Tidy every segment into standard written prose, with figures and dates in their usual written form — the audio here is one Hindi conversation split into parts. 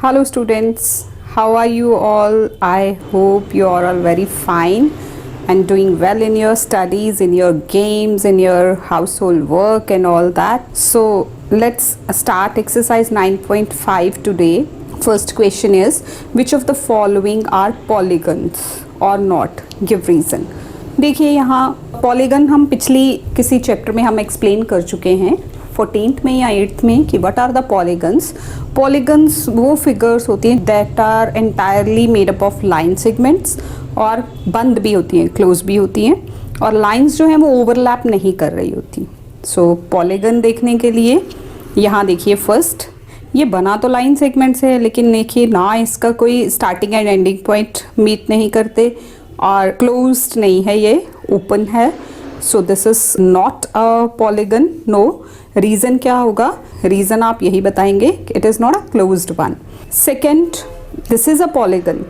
Hello students, how are you all? I hope you are all very fine and doing well in your studies, in your games, in your household work and all that. So let's start exercise 9.5 today. First question is, which of the following are polygons or not? Give reason. देखिए यहाँ पॉलीगन हम पिछली किसी चैप्टर में हम एक्सप्लेन कर चुके हैं 14th में या 8th में कि what are the polygons. Polygons वो फिगर्स होती हैं that are entirely made up of line segments और बंद भी होती हैं, क्लोज भी होती हैं और लाइंस जो हैं वो ओवरलैप नहीं कर रही होती. सो पॉलीगन देखने के लिए यहाँ देखिए फर्स्ट ये बना तो लाइन सेगमेंट से है लेकिन देखिए ना इसका कोई starting and ending point meet नहीं करते और क्लोज्ड नहीं है, ये ओपन है. So this is not a polygon. No. Reason क्या होगा? रीज़न आप यही बताएंगे it is not a closed one. Second, this is a polygon.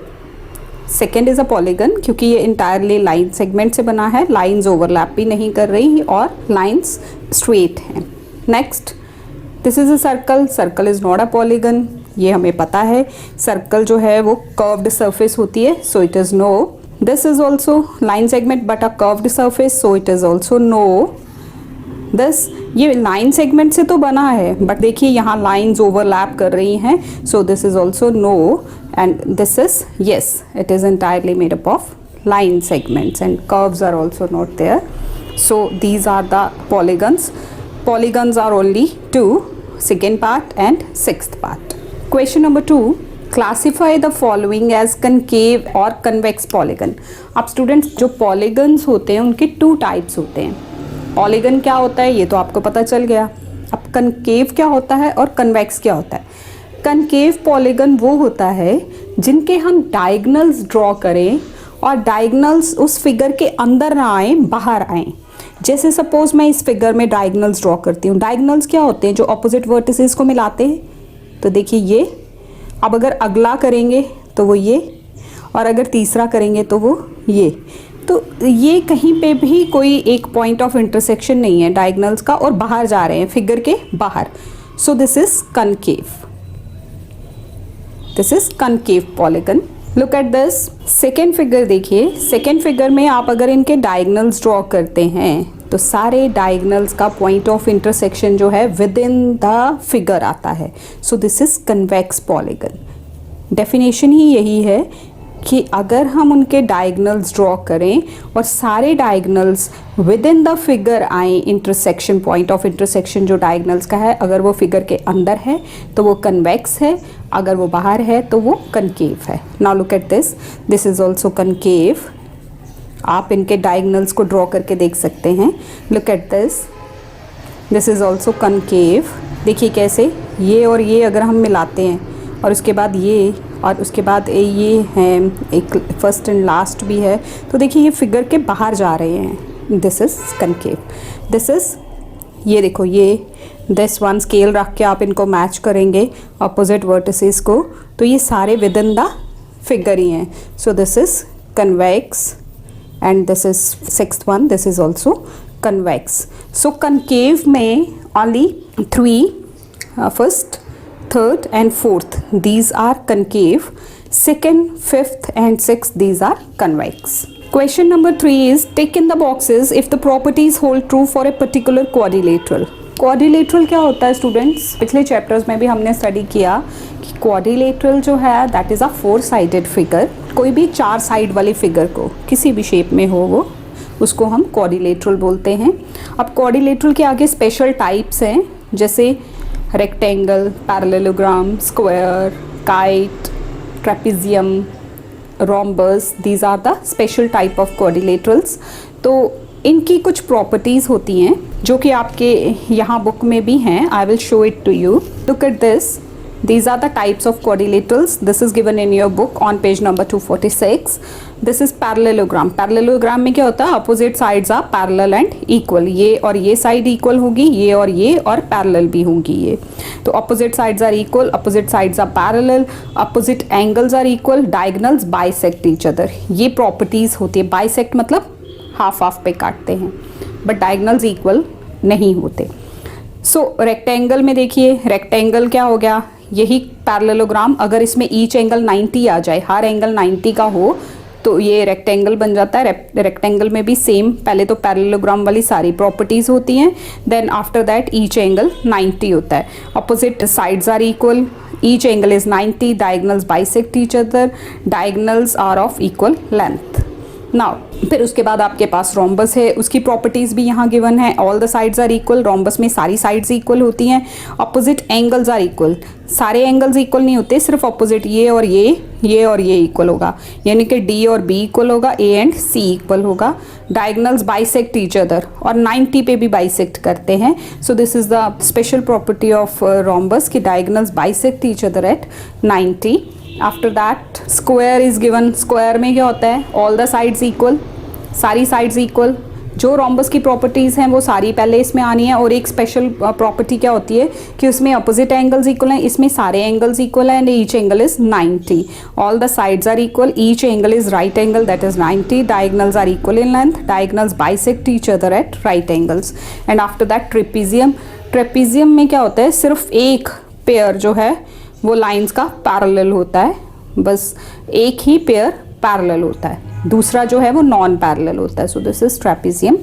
Second is a polygon क्योंकि ये इंटायरली लाइन सेगमेंट से बना है, लाइंस ओवरलैप भी नहीं कर रही और लाइंस स्ट्रेट हैं. Next, this is a circle. Circle is not a polygon, ये हमें पता है. सर्कल जो है वो कर्व्ड सरफेस होती है, so it is no. This is also line segment but a curved surface, so it is also no. This ये line segment से तो बना है but देखिए यहाँ lines overlap कर रही हैं, so this is also no. And this is yes, it is entirely made up of line segments and curves are also not there. So these are the polygons. Polygons are only two, second part and sixth part. Question number 2. Classify the following as concave और कन्वेक्स पॉलीगन. अब स्टूडेंट्स जो पॉलीगन्स होते हैं उनके टू टाइप्स होते हैं. पॉलीगन क्या होता है ये तो आपको पता चल गया. अब कनकेव क्या होता है और कन्वेक्स क्या होता है? कनकेव पॉलीगन वो होता है जिनके हम डायगनल्स ड्रॉ करें और डायगनल्स उस फिगर के अंदर ना आए, बाहर आए. जैसे सपोज मैं इस फिगर में डायगनल्स ड्रॉ करती हूँ. डायगनल्स क्या होते हैं? जो अपोजिट वर्टिसेस को मिलाते हैं. तो देखिए ये, अब अगर अगला करेंगे तो वो ये और अगर तीसरा करेंगे तो वो ये. तो ये कहीं पे भी कोई एक पॉइंट ऑफ इंटरसेक्शन नहीं है डायगनल्स का और बाहर जा रहे हैं फिगर के बाहर. सो this is concave. This is concave polygon. Look at this second figure. देखिए सेकेंड फिगर में आप अगर इनके डायगनल्स ड्रॉ करते हैं तो सारे डायगनल्स का पॉइंट ऑफ इंटरसेक्शन जो है विद इन द फिगर आता है. So this is convex polygon. Definition ही यही है कि अगर हम उनके डायगनल्स ड्रॉ करें और सारे diagonals with in the figure आए, इंटरसेक्शन पॉइंट ऑफ इंटरसेक्शन जो डायगनल्स का है अगर वो फिगर के अंदर है तो वो कन्वेक्स है, अगर वो बाहर है तो वो कनकेव है. Now look at this. This is also concave. आप इनके डायगनल्स को ड्रॉ करके देख सकते हैं. Look at this. This is also concave. देखिए कैसे ये और ये अगर हम मिलाते हैं और उसके बाद ये और उसके बाद ये हैं, एक फर्स्ट एंड लास्ट भी है, तो देखिए ये फिगर के बाहर जा रहे हैं. This is concave. This is ये देखो ये दिस वन स्केल रख के आप इनको मैच करेंगे अपोजिट वर्टिसेस को तो ये सारे विद इन द फिगर ही हैं. So this is convex. And this is sixth one, this is also convex. So concave में only three, first, third and fourth, these are concave. Second, fifth and sixth, these are convex. Question number 3 is tick in the boxes if the properties hold true for a particular quadrilateral. Quadrilateral क्या होता है स्टूडेंट्स? पिछले चैप्टर्स में भी हमने स्टडी किया कि क्वाड्रिलेटरल जो है that is a 4 sided figure. कोई भी 4 साइड वाली फिगर को किसी भी शेप में हो वो उसको हम क्वाड्रिलेटरल बोलते हैं. अब क्वाड्रिलेटरल के आगे स्पेशल टाइप्स हैं जैसे rectangle, parallelogram, square, kite, trapezium, rhombus. These are the special type of quadrilaterals. तो इनकी कुछ प्रॉपर्टीज़ होती हैं जो कि आपके यहाँ बुक में भी हैं. I will show it to you. Look at this. These are the types of quadrilaterals. This is given in your book on page number 246. This is parallelogram. Parallelogram में क्या होता है? Opposite sides are parallel and equal. ये और ये side equal होगी, ये और parallel भी होंगी ये. तो opposite sides are equal, opposite sides are parallel, opposite angles are equal, diagonals bisect each other. ये properties होती है. Bisect मतलब हाफ हाफ पे काटते हैं, but diagonals equal नहीं होते. सो रेक्टेंगल में देखिए रेक्टेंगल क्या हो गया? यही पैरेललोग्राम अगर इसमें ईच एंगल 90 आ जाए, हर एंगल 90 का हो, तो ये रेक्टेंगल बन जाता है। रेक्टेंगल में भी सेम, पहले तो पैरेललोग्राम वाली सारी प्रॉपर्टीज होती हैं, then after that each angle 90 होता है। Opposite sides are equal, each angle is 90, diagonals bisect each other, diagonals are of equal length. Now फिर उसके बाद आपके पास रोम्बस है, उसकी प्रॉपर्टीज भी यहाँ गिवन है। All the sides are equal, rhombus में सारी साइड्स इक्वल होती हैं। ऑपोजिट एंगल्स आर इक्वल, सारे एंगल्स इक्वल नहीं होते, सिर्फ ऑपोजिट ये और ये इक्वल होगा, यानी कि डी और बी इक्वल होगा, ए एंड सी इक्वल होगा। डायगोनल्स बाइसेक्ट ईच अदर, और 90 पे भी बाइसेक्ट करते हैं। So this is the special property of rhombus कि diagonals bisect each other at 90। After that square is given. Square में क्या होता है, ऑल द साइड्स इक्वल, सारी साइड्स इक्वल। जो रोम्बस की प्रॉपर्टीज़ हैं वो सारी पहले इसमें आनी है। और एक स्पेशल प्रॉपर्टी क्या होती है कि उसमें अपोजिट एंगल्स इक्वल हैं, इसमें सारे एंगल्स इक्वल हैं and each angle is 90। All the sides are equal, each angle is right angle that is 90, diagonals are equal in length, diagonals bisect each other at right angles. And after that trapezium. Trapezium में क्या होता है, सिर्फ एक पेयर जो है वो लाइंस का पैरेलल होता है, बस एक ही पेयर पैरेलल होता है, दूसरा जो है वो नॉन पैरेलल होता है। So this is trapezium.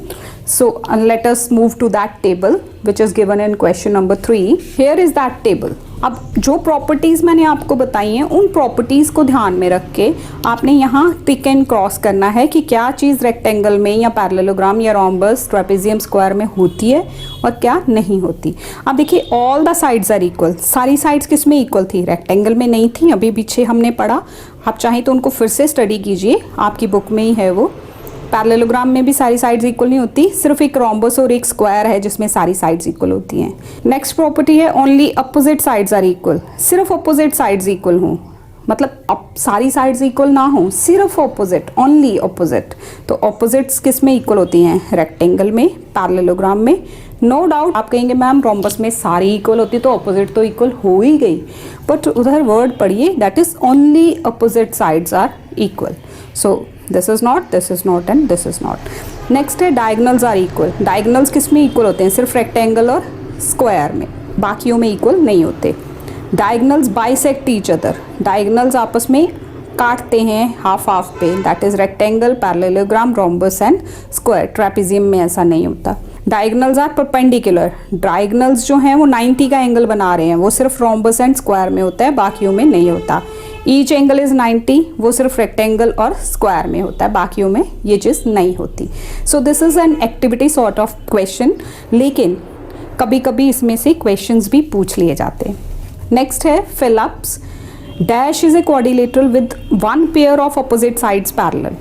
So let us move to that table which is given in question number 3। Here is that table. अब जो प्रॉपर्टीज़ मैंने आपको बताई हैं उन प्रॉपर्टीज़ को ध्यान में रख के आपने यहाँ टिक एंड क्रॉस करना है कि क्या चीज़ रेक्टेंगल में या पैरेललोग्राम या रोम्बस ट्रेपेजियम स्क्वायर में होती है और क्या नहीं होती। अब देखिए all the sides are equal, सारी साइड्स किस में इक्वल थी, रेक्टेंगल में नहीं थी, अभी पीछे हमने पढ़ा। आप चाहें तो उनको फिर से स्टडी कीजिए, आपकी बुक में ही है वो। पैरेललोग्राम में भी सारी साइड्स इक्वल नहीं होती, सिर्फ एक रोम्बस और एक स्क्वायर है जिसमें सारी साइड्स इक्वल होती हैं। नेक्स्ट प्रॉपर्टी है only opposite sides are equal, सिर्फ अपोजिट साइड्स इक्वल हों, मतलब अब सारी साइड्स इक्वल ना हो, सिर्फ ऑपोजिट, ओनली ऑपोजिट। तो ऑपोजिट्स किस में इक्वल होती हैं, रेक्टेंगल में, पैरेललोग्राम में। नो डाउट आप कहेंगे मैम रोम्बस में सारी इक्वल होती तो ऑपोजिट तो इक्वल हो ही गई, बट उधर वर्ड पढ़िए that is only opposite sides are equal. So this is not and this is not. Next है डायगोनल्स आर इक्वल। डायगोनल्स किस में इक्वल होते हैं, सिर्फ रेक्टेंगल और स्क्वायर में, बाकियों में इक्वल नहीं होते। Diagonals bisect each other, diagonals आपस में काटते हैं हाफ हाफ पे, that is rectangle, parallelogram, rhombus and square. Trapezium में ऐसा नहीं होता। डायगोनल्स आर परपेंडिकुलर, डायगोनल्स जो हैं वो 90 का एंगल बना रहे हैं, वो सिर्फ रोम्बस एंड स्क्वायर में होता है, बाकियों में नहीं होता। ईच एंगल इज 90, वो सिर्फ रेक्टेंगल और स्क्वायर में होता है, बाकियों में ये चीज़ नहीं होती। सो this is an activity sort of question, लेकिन कभी कभी इसमें से क्वेश्चंस भी पूछ लिए जाते हैं। नेक्स्ट है fill-ups. Dash is a quadrilateral with one pair of opposite sides parallel.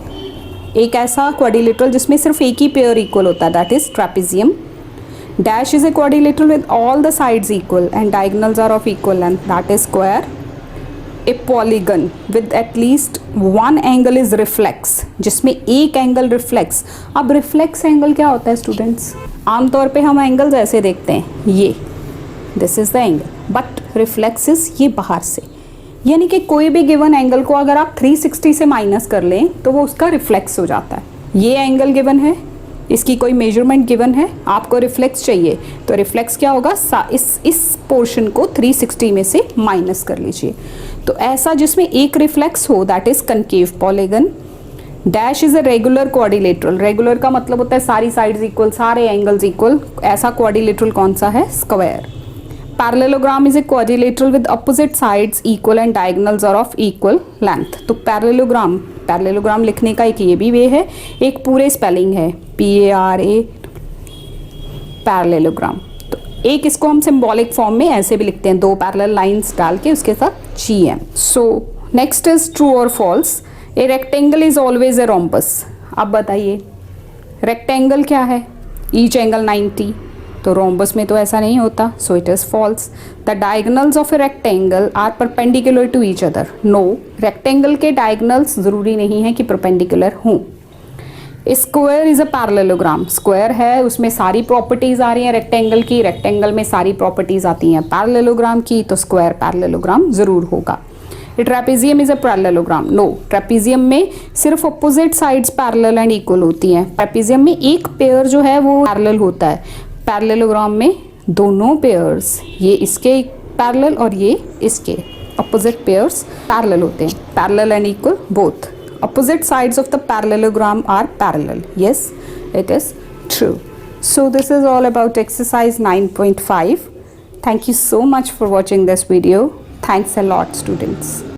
एक ऐसा क्वाड्रिलेटरल जिसमें सिर्फ एक ही पेयर इक्वल होता है, that is trapezium. Dash is a quadrilateral with all the sides equal and diagonals are of equal length, that is square. A polygon with at least one angle is reflex, जिसमें एक एंगल रिफ्लेक्स। अब रिफ्लेक्स एंगल क्या होता है स्टूडेंट्स, आमतौर पे हम एंगल्स ऐसे देखते हैं, ये this is the angle, but reflex is ये बाहर से, यानी कि कोई भी गिवन एंगल को अगर आप 360 से माइनस कर लें तो वो उसका रिफ्लेक्स हो जाता है। ये एंगल गिवन है, इसकी कोई मेजरमेंट गिवन है, आपको रिफ्लेक्स चाहिए, तो रिफ्लेक्स क्या होगा, इस पोर्शन को 360 में से माइनस कर लीजिए। तो ऐसा जिसमें एक रिफ्लेक्स हो that is concave polygon. Dash is a regular quadrilateral, regular का मतलब होता है सारी साइड्स इक्वल, सारे एंगल्स इक्वल, ऐसा क्वाड्रिलेटरल कौन सा है, square. Parallelogram is a quadrilateral with opposite sides equal and diagonals are of equal length. तो पैरेललोग्राम लिखने का एक ये भी वे है, एक पूरे स्पेलिंग है PARA, पैरेललोग्राम। तो एक इसको हम सिंबॉलिक फॉर्म में ऐसे भी लिखते हैं, दो पैरेलल लाइंस डाल के उसके साथ GM। So next is true और false. A rectangle is always a rhombus. अब बताइए रेक्टेंगल क्या है, ईच एंगल 90, तो रोम्बस में तो ऐसा नहीं होता, so it is false. The diagonals of a rectangle are perpendicular to each other. No, rectangle के डायगोनल्स जरूरी नहीं है कि परपेंडिकुलर हों। Square is a parallelogram, square है उसमें सारी प्रॉपर्टीज आ रही हैं रेक्टेंगल की, रेक्टेंगल में सारी प्रॉपर्टीज आती हैं पैरेललोग्राम की, तो स्क्वायर पैरेललोग्राम जरूर होगा। Trapezium is a parallelogram. No, trapezium में सिर्फ opposite sides parallel and equal होती हैं। ट्रेपेजियम में एक पेयर जो है वो पैरेलल होता है, पैरेललोग्राम में दोनों पेयर्स, ये इसके पैरेलल और ये इसके opposite pairs parallel होते हैं. Parallel and equal both. Opposite sides of the parallelogram are parallel. Yes, it is true. So this is all about exercise 9.5. Thank you so much for watching this video. Thanks a lot, students.